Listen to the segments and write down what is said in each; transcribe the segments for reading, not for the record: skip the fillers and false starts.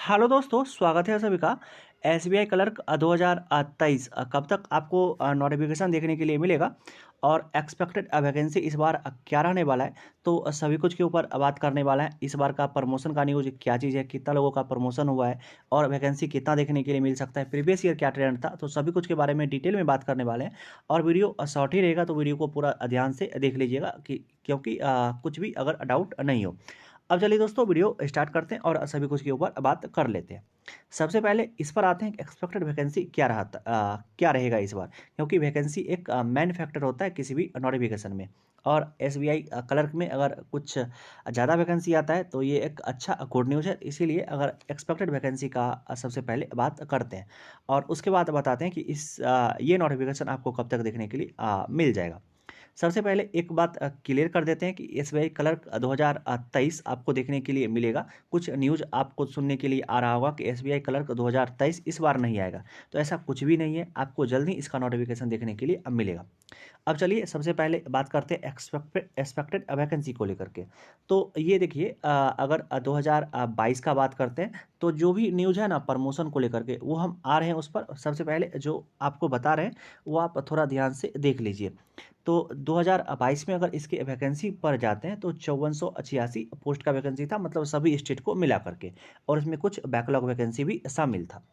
Hello दोस्तों, स्वागत है सभी का। एसबीआई क्लर्क 2023 कब तक आपको नोटिफिकेशन देखने के लिए मिलेगा और एक्सपेक्टेड वैकेंसी इस बार क्या रहने वाला है, तो सभी कुछ के ऊपर बात करने वाला है। इस बार का प्रमोशन का न्यूज़ क्या चीज़ है, कितना लोगों का प्रमोशन हुआ है और वैकेंसी कितना देखने के लिए मिल सकता है, प्रीवियस ईयर क्या ट्रेंड था, तो सभी कुछ के बारे में डिटेल में बात करने वाले हैं। और वीडियो शॉर्ट ही रहेगा, तो वीडियो को पूरा ध्यान से देख लीजिएगा कि क्योंकि कुछ भी अगर डाउट नहीं हो। अब चलिए दोस्तों, वीडियो स्टार्ट करते हैं और सभी कुछ के ऊपर बात कर लेते हैं। सबसे पहले इस पर आते हैं कि एक्सपेक्टेड वैकेंसी क्या रहेगा इस बार, क्योंकि वैकेंसी एक मेन फैक्टर होता है किसी भी नोटिफिकेशन में। और एसबीआई क्लर्क में अगर कुछ ज़्यादा वैकेंसी आता है तो ये एक अच्छा गुड न्यूज़ है। इसीलिए अगर एक्सपेक्टेड वैकेंसी का सबसे पहले बात करते हैं और उसके बाद बताते हैं कि ये नोटिफिकेशन आपको कब तक देखने के लिए मिल जाएगा। सबसे पहले एक बात क्लियर कर देते हैं कि एसबीआई क्लर्क 2023 आपको देखने के लिए मिलेगा। कुछ न्यूज़ आपको सुनने के लिए आ रहा होगा कि एसबीआई क्लर्क 2023 इस बार नहीं आएगा, तो ऐसा कुछ भी नहीं है। आपको जल्द ही इसका नोटिफिकेशन देखने के लिए अब मिलेगा। अब चलिए सबसे पहले बात करते हैं एक्सपेक्टेड वैकेंसी को लेकर के। तो ये देखिए, अगर 2022 का बात करते हैं तो जो भी न्यूज़ है ना प्रमोशन को लेकर के, वो हम आ रहे हैं उस पर। सबसे पहले जो आपको बता रहे हैं वो आप थोड़ा ध्यान से देख लीजिए। तो 2022 में अगर इसके वैकेंसी पर जाते हैं तो 5486 पोस्ट का वैकेंसी था, मतलब सभी स्टेट को मिला करके, और इसमें कुछ बैकलॉग वैकेंसी भी शामिल था।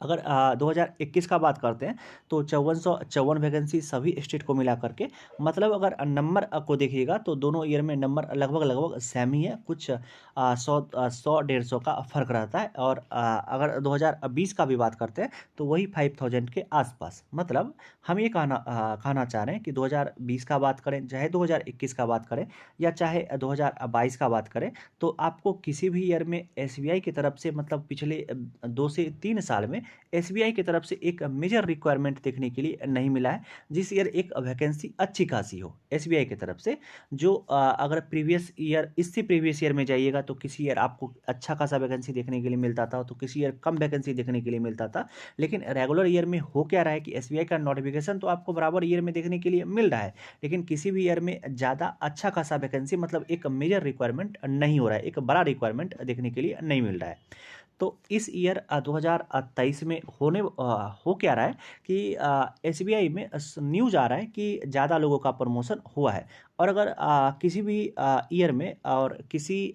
अगर 2021 का बात करते हैं तो 5454 वैकेंसी सभी स्टेट को मिला करके, मतलब अगर नंबर को देखिएगा तो दोनों ईयर में नंबर लगभग लगभग सेम ही है। कुछ 100 150 का फ़र्क रहता है। और अगर 2020 का भी बात करते हैं तो वही 5000 के आसपास। मतलब हम ये कहना चाह रहे हैं कि 2020 का बात करें, चाहे 2021 का बात करें या चाहे 2022 का बात करें, तो आपको किसी भी ईयर में एसबीआई की तरफ से, मतलब पिछले 2 से 3 साल में एसबीआई की तरफ से एक मेजर रिक्वायरमेंट देखने के लिए नहीं मिला है जिस ईयर एक वैकेंसी अच्छी खासी हो एसबीआई की तरफ से। जो अगर प्रीवियस ईयर, इससे प्रीवियस ईयर में जाइएगा तो किसी ईयर आपको अच्छा खासा वैकेंसी देखने के लिए मिलता था, तो किसी ईयर कम वैकेंसी देखने के लिए मिलता था। लेकिन रेगुलर ईयर में हो क्या रहा है कि एसबीआई का नोटिफिकेशन तो आपको बराबर ईयर में देखने के लिए मिल रहा है, लेकिन किसी भी ईयर में ज़्यादा अच्छा खासा वैकेंसी, मतलब एक मेजर रिक्वायरमेंट नहीं हो रहा है, एक बड़ा रिक्वायरमेंट देखने के लिए नहीं मिल रहा है। तो इस ईयर 2023 में हो क्या रहा है कि एसबीआई में न्यूज़ आ रहा है कि ज़्यादा लोगों का प्रमोशन हुआ है। और अगर किसी भी ईयर में और किसी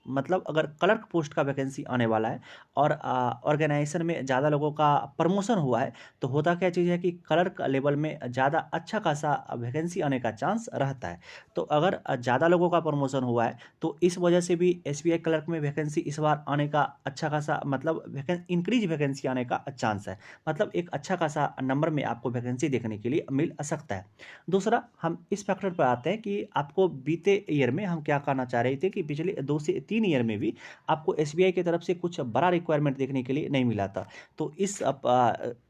मतलब अगर क्लर्क पोस्ट का वैकेंसी आने वाला है और ऑर्गेनाइजेशन में ज़्यादा लोगों का प्रमोशन हुआ है, तो होता क्या चीज़ है कि क्लर्क लेवल में ज़्यादा अच्छा खासा वैकेंसी आने का चांस रहता है। तो अगर ज़्यादा लोगों का प्रमोशन हुआ है तो इस वजह से भी एसबीआई क्लर्क में वैकेंसी इस बार आने का अच्छा खासा, मतलब इंक्रीज वैकेंसी आने का चांस है। मतलब एक अच्छा खासा नंबर में आपको वैकेंसी देखने के लिए मिल सकता है। दूसरा, हम इस फैक्टर पर आते हैं कि आपको बीते ईयर में हम क्या कहना चाह रहे थे कि पिछले 2 से 3 ईयर में भी आपको एसबीआई की तरफ से कुछ बड़ा रिक्वायरमेंट देखने के लिए नहीं मिला था। तो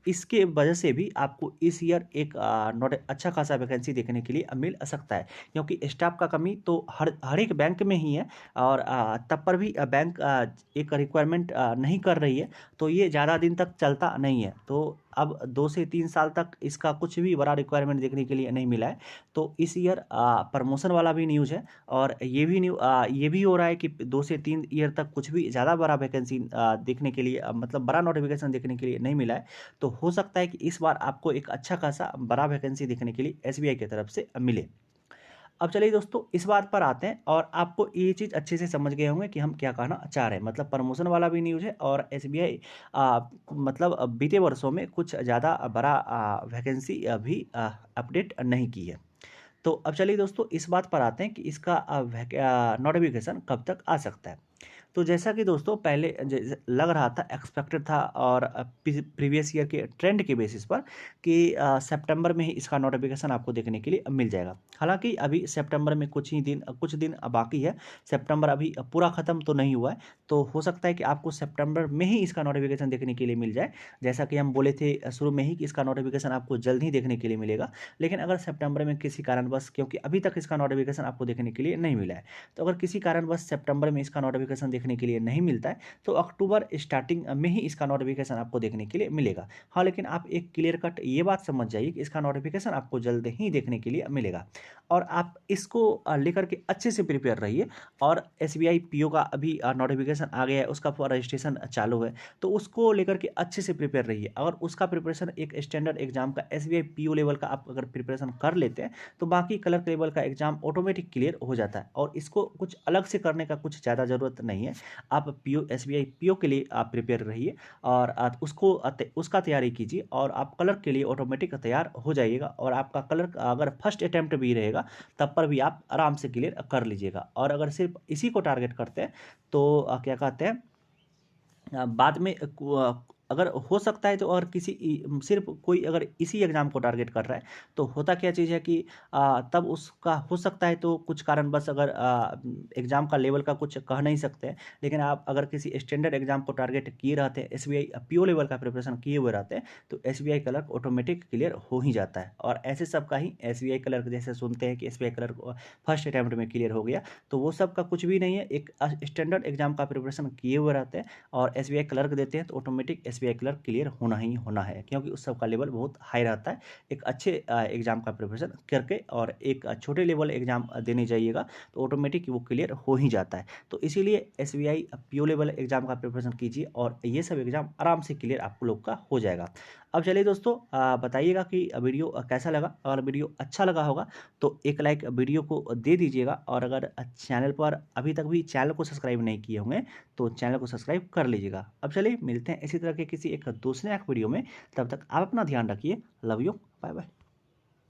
इसके वजह से भी आपको इस ईयर एक नोट अच्छा खासा वैकेंसी देखने के लिए मिल सकता है, क्योंकि स्टाफ का कमी तो हर एक बैंक में ही है। और तब पर भी बैंक एक रिक्वायरमेंट नहीं कर रही है, तो ये ज़्यादा दिन तक चलता नहीं है। तो अब 2 से 3 साल तक इसका कुछ भी बड़ा रिक्वायरमेंट देखने के लिए नहीं मिला है। तो इस ईयर प्रमोशन वाला भी न्यूज़ है, और ये भी हो रहा है कि 2 से 3 ईयर तक कुछ भी ज़्यादा बड़ा वैकेंसी देखने के लिए, मतलब बड़ा नोटिफिकेशन देखने के लिए नहीं मिला है। तो हो सकता है कि इस बार आपको एक अच्छा खासा बड़ा वैकेंसी देखने के लिए एसबीआई की तरफ से मिले। अब चलिए दोस्तों, इस बात पर आते हैं और आपको ये चीज़ अच्छे से समझ गए होंगे कि हम क्या कहना चाह रहे हैं। मतलब प्रमोशन वाला भी न्यूज़ है और एसबीआई मतलब बीते वर्षों में कुछ ज़्यादा बड़ा वैकेंसी अभी अपडेट नहीं की है। तो अब चलिए दोस्तों, इस बात पर आते हैं कि इसका नोटिफिकेशन कब तक आ सकता है। तो जैसा कि दोस्तों पहले लग रहा था, एक्सपेक्टेड था, और प्रीवियस ईयर के ट्रेंड के बेसिस पर कि सितंबर में ही इसका नोटिफिकेशन आपको देखने के लिए मिल जाएगा। हालांकि अभी सितंबर में कुछ दिन बाकी है। सितंबर अभी पूरा ख़त्म तो नहीं हुआ है, तो हो सकता है कि आपको सितंबर में ही इसका नोटिफिकेशन देखने के लिए मिल जाए। जैसा कि हम बोले थे शुरू में ही कि इसका नोटिफिकेशन आपको जल्द ही देखने के लिए मिलेगा। लेकिन अगर सितंबर में किसी कारणवश, क्योंकि अभी तक इसका नोटिफिकेशन आपको देखने के लिए नहीं मिला है, तो अगर किसी कारणवश सितंबर में इसका नोटिफिकेशन देखने देखने के लिए नहीं मिलता है, तो अक्टूबर स्टार्टिंग में ही इसका नोटिफिकेशन आपको देखने के लिए मिलेगा। हाँ, लेकिन आप एक क्लियर कट ये बात समझ जाइए कि इसका नोटिफिकेशन आपको जल्द ही देखने के लिए मिलेगा, और आप इसको लेकर के अच्छे से प्रिपेयर रहिए। और एसबीआई पीओ का अभी नोटिफिकेशन आ गया है, उसका रजिस्ट्रेशन चालू है, तो उसको लेकर के अच्छे से प्रिपेयर रहिए। अगर उसका प्रिपरेशन एक स्टैंडर्ड एग्जाम का एसबीआई पीओ लेवल का आप अगर प्रिपरेशन कर लेते हैं, तो बाकी क्लर्क लेवल का एग्जाम ऑटोमेटिक क्लियर हो जाता है, और इसको कुछ अलग से करने का कुछ ज़्यादा ज़रूरत नहीं है। आप पीओ एसबीआई पीओ के लिए आप प्रिपेयर रहिए, और आप उसका तैयारी कीजिए, और आप क्लर्क के लिए ऑटोमेटिक तैयार हो जाइएगा। और आपका क्लर्क अगर फर्स्ट अटैम्प्ट भी रहेगा, तब पर भी आप आराम से क्लियर कर लीजिएगा। और अगर सिर्फ इसी को टारगेट करते हैं, तो क्या कहते हैं, बाद में अगर हो सकता है, तो अगर सिर्फ कोई अगर इसी एग्ज़ाम को टारगेट कर रहा है, तो होता क्या चीज़ है कि तब उसका हो सकता है, तो कुछ कारणवश अगर एग्ज़ाम का लेवल का कुछ कह नहीं सकते हैं, लेकिन आप अगर किसी स्टैंडर्ड एग्ज़ाम को टारगेट किए रहते हैं, एसबीआई पीओ लेवल का प्रिपरेशन किए हुए रहते हैं, तो एसबीआई क्लर्क ऑटोमेटिक क्लियर हो ही जाता है। और ऐसे सब का ही एसबीआई क्लर्क, जैसे सुनते हैं कि एसबीआई क्लर्क फर्स्ट अटैम्प्ट में क्लियर हो गया, तो वो सब का कुछ भी नहीं है। एक स्टैंडर्ड एग्ज़ाम का प्रिपरेशन किए हुए रहते हैं और एसबीआई क्लर्क देते हैं, तो ऑटोमेटिक एसबीआई क्लर्क क्लियर होना ही होना है, क्योंकि उस सब का लेवल बहुत हाई रहता है। एक अच्छे एग्ज़ाम का प्रिपरेशन करके और एक छोटे लेवल एग्ज़ाम देने जाइएगा, तो ऑटोमेटिक वो क्लियर हो ही जाता है। तो इसीलिए एसबीआई पीओ लेवल एग्ज़ाम का प्रिपरेशन कीजिए, और ये सब एग्ज़ाम आराम से क्लियर आप लोग का हो जाएगा। अब चलिए दोस्तों, बताइएगा कि वीडियो कैसा लगा। अगर वीडियो अच्छा लगा होगा, तो एक लाइक वीडियो को दे दीजिएगा, और अगर चैनल पर अभी तक भी चैनल को सब्सक्राइब नहीं किए होंगे, तो चैनल को सब्सक्राइब कर लीजिएगा। अब चलिए मिलते हैं इसी तरह के किसी एक दूसरे वीडियो में। तब तक आप अपना ध्यान रखिए। Love you, bye bye.